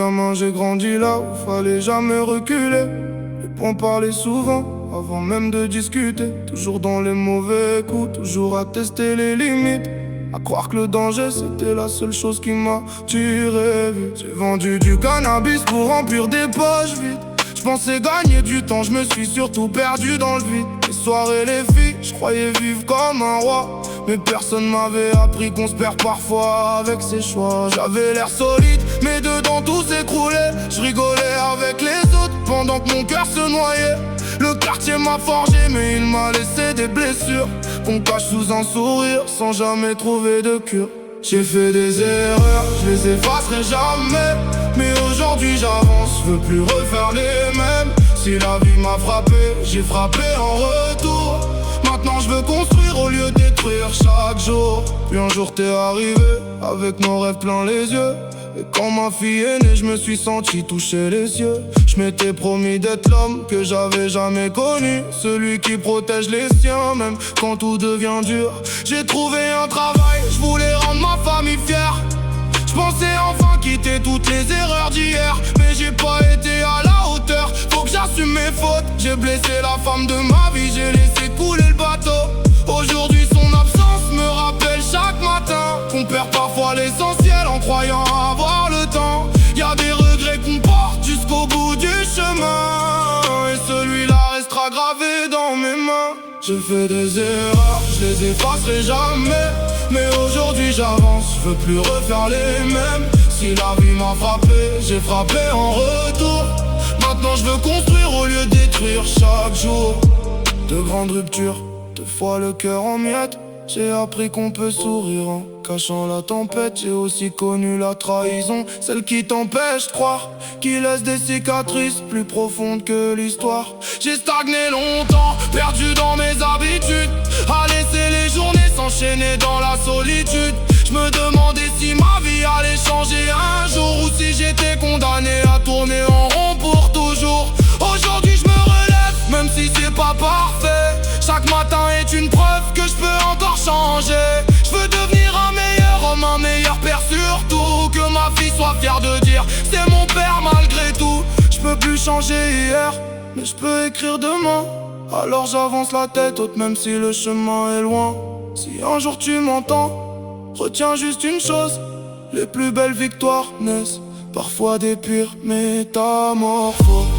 gamin, j'ai grandi là où fallait jamais reculer. Les poings parlaient souvent, avant même de discuter. Toujours dans les mauvais coups, toujours à tester les limites. À croire que le danger c'était la seule chose qui m'a tiré vite. J'ai vendu du cannabis pour remplir des poches vides. J'pensais gagner du temps, je me suis surtout perdu dans le vide. Les soirées, les filles, je croyais vivre comme un roi. Mais personne m'avait appris qu'on se perd parfois avec ses choix. J'avais l'air solide, mais dedans tout s'écroulait. Je rigolais avec les autres pendant que mon cœur se noyait. Le quartier m'a forgé, mais il m'a laissé des blessures qu'on cache sous un sourire sans jamais trouver de cure. J'ai fait des erreurs, je les effacerai jamais. Mais aujourd'hui j'avance, je veux plus refaire les mêmes. Si la vie m'a frappé, j'ai frappé en retour. Maintenant je veux construire au lieu de détruire chaque jour. Puis un jour t'es arrivé, avec nos rêves plein les yeux. Et quand ma fille est née, je me suis senti toucher les cieux. Je m'étais promis d'être l'homme que j'avais jamais connu, celui qui protège les siens même quand tout devient dur. J'ai trouvé un travail, je voulais rendre ma famille fière. Je pensais enfin quitter toutes les erreurs d'hier, mais j'ai pas été à la hauteur. Faut que j'assume mes fautes. J'ai blessé la femme de ma vie, j'ai laissé couler le bateau. Aujourd'hui son absence me rappelle chaque matin qu'on perd parfois l'essentiel en croyant avoir le temps. Y'a des regrets qu'on porte jusqu'au bout du chemin, et celui-là restera gravé dans mes mains. J'ai fait des erreurs, je les effacerai jamais. Mais aujourd'hui j'avance, je veux plus refaire les mêmes. Si la vie m'a frappé, j'ai frappé en retour. Maintenant je veux construire au lieu de détruire chaque jour. De grandes ruptures, deux fois le cœur en miettes. J'ai appris qu'on peut sourire en cachant la tempête. J'ai aussi connu la trahison, celle qui t'empêche de croire, qui laisse des cicatrices plus profondes que l'histoire. J'ai stagné longtemps, perdu dans mes habitudes, à laisser les journées s'enchaîner dans la solitude. Je me demandais si ma vie allait changer un jour, ou si j'étais condamné à tourner en rond pour toujours. Aujourd'hui je me relève, même si c'est pas parfait. Chaque matin est une preuve que je peux encore changer. Je veux devenir un meilleur homme, un meilleur père surtout. Que ma fille soit fière de dire c'est mon père malgré tout. Je peux plus changer hier, mais je peux écrire demain. Alors j'avance la tête haute même si le chemin est loin. Si un jour tu m'entends, retiens juste une chose: les plus belles victoires naissent parfois des pires métamorphoses.